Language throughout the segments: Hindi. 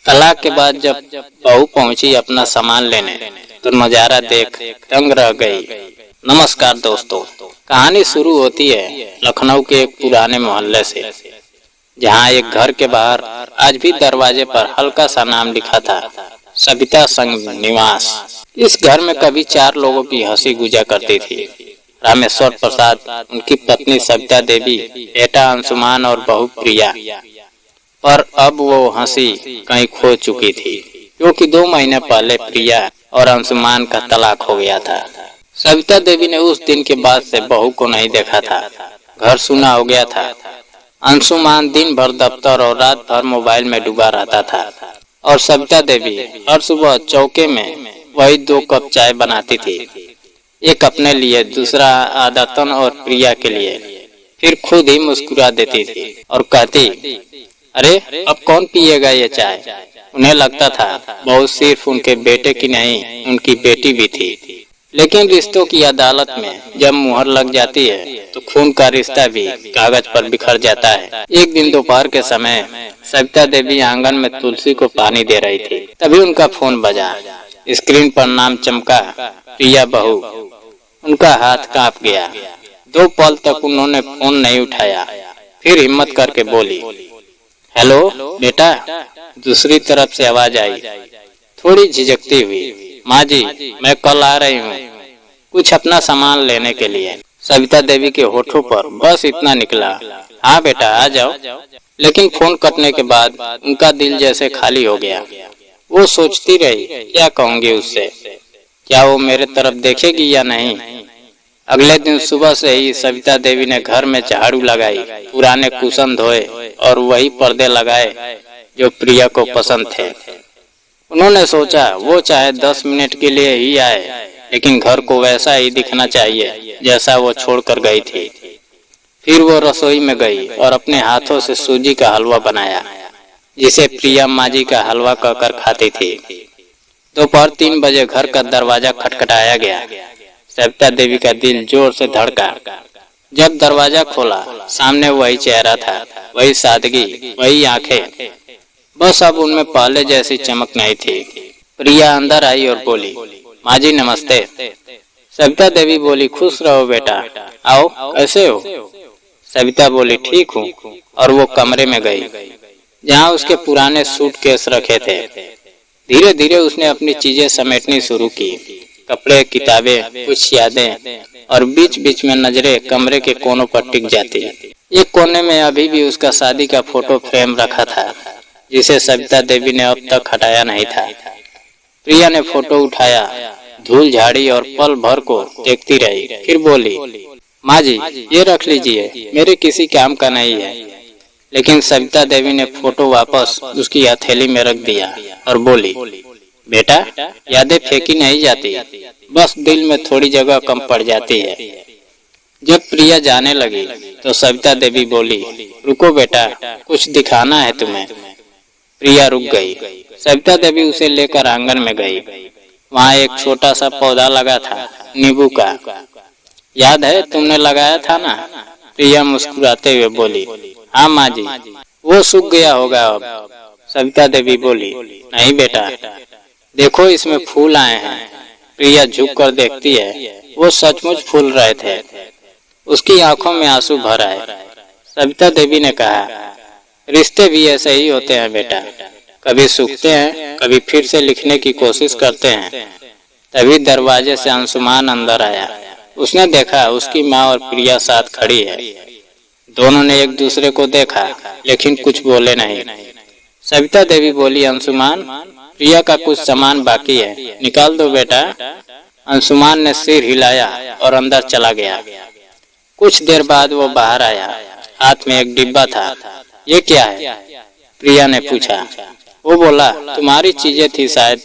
तलाक के बाद जब बहू पहुंची अपना सामान लेने तो नजारा देख दंग रह गई। नमस्कार दोस्तों, कहानी शुरू होती है लखनऊ के एक पुराने मोहल्ले से, जहां एक घर के बाहर आज भी दरवाजे पर हल्का सा नाम लिखा था, सविता संघ निवास। इस घर में कभी 4 लोगों की हंसी गुजर करती थी। रामेश्वर प्रसाद, उनकी पत्नी सविता देवी, बेटा अंशुमान और बहू प्रिया। पर अब वो हंसी कहीं खो चुकी थी, क्योंकि 2 महीने पहले प्रिया और अंशुमान का तलाक हो गया था। सविता देवी ने उस दिन के बाद से बहू को नहीं देखा था। घर सूना हो गया था। अंशुमान दिन भर दफ्तर और रात भर मोबाइल में डूबा रहता था, और सविता देवी हर सुबह चौके में वही 2 कप चाय बनाती थी, एक अपने लिए, दूसरा आदतन और प्रिया के लिए। फिर खुद ही मुस्कुरा देती थी और कहती, अरे अब कौन पिएगा ये चाय। उन्हें लगता था बहू सिर्फ उनके बेटे की नहीं, उनकी बेटी भी थी। लेकिन रिश्तों की अदालत में जब मुहर लग जाती है तो खून का रिश्ता भी कागज पर बिखर जाता है। एक दिन दोपहर के समय सविता देवी आंगन में तुलसी को पानी दे रही थी, तभी उनका फोन बजा। स्क्रीन पर नाम चमका, प्रिया बहू। उनका हाथ कांप गया। 2 पल तक उन्होंने फोन नहीं उठाया, फिर हिम्मत करके बोली, हेलो बेटा। दूसरी तरफ से आवाज आई, थोड़ी झिझकती हुई, माँ जी मैं कल आ रही हूँ, कुछ अपना सामान लेने के लिए। सविता देवी के होठों पर बस इतना निकला, हाँ बेटा आ जाओ। लेकिन फोन कटने के बाद उनका दिल जैसे खाली हो गया। वो सोचती रही, क्या कहूँगी उससे, क्या वो मेरे तरफ देखेगी या नहीं। अगले दिन सुबह से ही सविता देवी ने घर में झाड़ू लगाई, पुराने कुशन धोए और वही पर्दे लगाए जो प्रिया को पसंद थे। उन्होंने सोचा वो चाहे 10 मिनट के लिए ही आए, लेकिन घर को वैसा ही दिखना चाहिए जैसा वो छोड़कर गई थी। फिर वो रसोई में गई और अपने हाथों से सूजी का हलवा बनाया, जिसे प्रिया माँ जी का हलवा कहकर खाती थी। दोपहर 3 बजे घर का दरवाजा खटखटाया गया। सविता देवी का दिल जोर से धड़का। जब दरवाजा खोला, सामने वही चेहरा था, वही सादगी, वही आंखें, बस अब उनमें पहले जैसी चमक नहीं थी। प्रिया अंदर आई और बोली, माँ जी नमस्ते। सविता देवी बोली, खुश रहो बेटा, आओ, कैसे हो। सविता बोली, ठीक हूँ, और वो कमरे में गई जहाँ उसके पुराने सूटकेस रखे थे। धीरे धीरे उसने अपनी चीजें समेटनी शुरू की, कपड़े, किताबें, कुछ यादें, और बीच बीच में नजरें कमरे के कोनों पर टिक जाती। एक कोने में अभी भी उसका शादी का फोटो फ्रेम रखा था, जिसे सविता देवी ने अब तक हटाया नहीं था। प्रिया ने फोटो उठाया, धूल झाड़ी और पल भर को देखती रही, फिर बोली, माँ जी ये रख लीजिए, मेरे किसी काम का नहीं है। लेकिन सविता देवी ने फोटो वापस उसकी हथेली में रख दिया और बोली, बेटा यादें फेंकी नहीं जाती, बस दिल में थोड़ी जगह कम पड़ जाती है। जब प्रिया जाने लगी तो सविता देवी बोली, रुको बेटा, कुछ दिखाना है तुम्हें। प्रिया रुक गई। सविता देवी उसे लेकर आंगन में गई। वहाँ एक छोटा सा पौधा लगा था, नींबू का, याद है तुमने लगाया था ना। प्रिया मुस्कुराते हुए बोली, हाँ माँ जी, वो सूख गया होगा अब। सविता देवी बोली, नहीं बेटा, देखो इसमें फूल आए हैं। प्रिया झुक कर देखती है, वो सचमुच फूल रहे थे। उसकी आंखों में आंसू भर आए। सविता देवी ने कहा, रिश्ते भी ऐसे ही होते हैं बेटा, कभी सूखते हैं, कभी फिर से लिखने की कोशिश करते हैं। तभी दरवाजे से अंशुमान अंदर आया। उसने देखा उसकी माँ और प्रिया साथ खड़ी है। दोनों ने एक दूसरे को देखा, लेकिन कुछ बोले नहीं। सविता देवी बोली, अंशुमान, प्रिया का कुछ सामान बाकी है, निकाल दो बेटा। अंशुमान ने सिर हिलाया और अंदर चला गया। कुछ देर बाद वो बाहर आया, हाथ में एक डिब्बा था। ये क्या है? प्रिया ने पूछा। वो बोला, तुम्हारी चीजें थी शायद।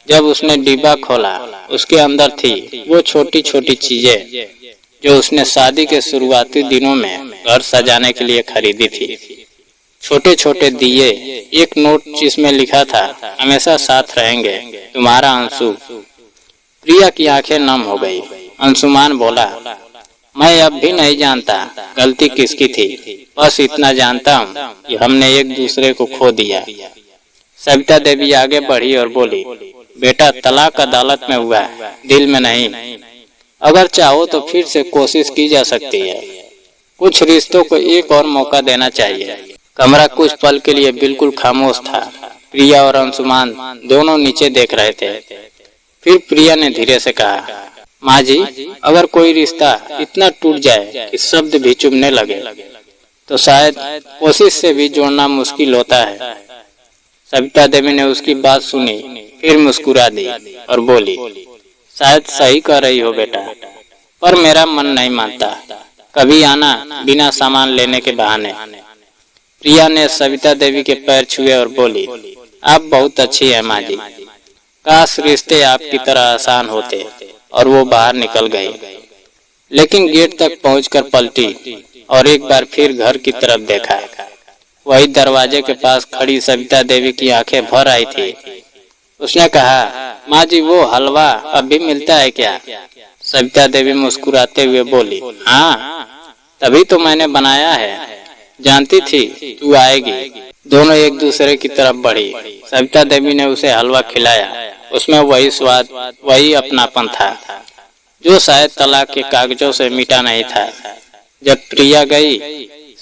जब उसने डिब्बा खोला, उसके अंदर थी वो छोटी छोटी चीजें जो उसने शादी के शुरुआती दिनों में घर सजाने के लिए खरीदी थी। छोटे छोटे दिए, एक नोट जिसमें लिखा था, हमेशा साथ रहेंगे, तुम्हारा अंशु। प्रिया की आंखें नम हो गई। अंशुमान बोला, मैं अब भी नहीं जानता गलती किसकी थी, बस इतना जानता हूँ कि हमने एक दूसरे को खो दिया। सविता देवी आगे बढ़ी और बोली, बेटा तलाक अदालत में हुआ है, दिल में नहीं। अगर चाहो तो फिर से कोशिश की जा सकती है। कुछ रिश्तों को एक और मौका देना चाहिए। कमरा कुछ पल के लिए बिल्कुल खामोश था। प्रिया और अंशुमान दोनों नीचे देख रहे थे। फिर प्रिया ने धीरे से कहा, माँ जी, अगर कोई रिश्ता इतना टूट जाए कि शब्द भी चुभने लगे तो शायद कोशिश से भी जोड़ना मुश्किल होता है। सविता देवी ने उसकी बात सुनी, फिर मुस्कुरा दी और बोली, शायद सही कह रही हो बेटा, पर मेरा मन नहीं मानता। कभी आना बिना सामान लेने के बहाने। प्रिया ने सविता देवी के पैर छुए और बोली, आप बहुत अच्छी है माँ जी। काश रिश्ते आपकी तरह आसान होते। और वो बाहर निकल गई, लेकिन गेट तक पहुंचकर पलटी और एक बार फिर घर की तरफ देखा। वही दरवाजे के पास खड़ी सविता देवी की आंखें भर आई थी। उसने कहा, माँ जी, वो हलवा अब भी मिलता है क्या? सविता देवी मुस्कुराते हुए बोली, हाँ, तभी तो मैंने बनाया है, जानती थी तू आएगी। दोनों एक दूसरे की तरफ बढ़ी। सविता देवी ने उसे हलवा खिलाया। उसमें वही स्वाद, वही अपनापन था जो शायद तलाक के कागजों से मिटा नहीं था। जब प्रिया गई,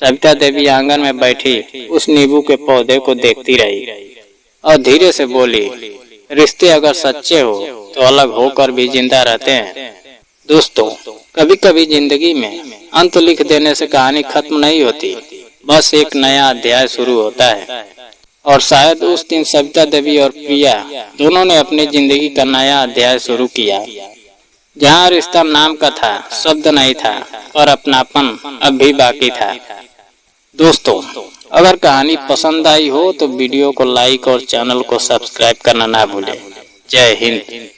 सविता देवी आंगन में बैठी उस नींबू के पौधे को देखती रही और धीरे से बोली, रिश्ते अगर सच्चे हो तो अलग होकर भी जिंदा रहते हैं। दोस्तों, कभी कभी जिंदगी में अंत लिख देने से कहानी खत्म नहीं होती, बस एक नया अध्याय शुरू होता है। और शायद उस दिन सविता देवी और प्रिया दोनों ने अपनी जिंदगी का नया अध्याय शुरू किया, जहाँ रिश्ता नाम का था, शब्द नहीं था, और अपनापन अब भी बाकी था। दोस्तों, अगर कहानी पसंद आई हो तो वीडियो को लाइक और चैनल को सब्सक्राइब करना ना भूलें। जय हिंद।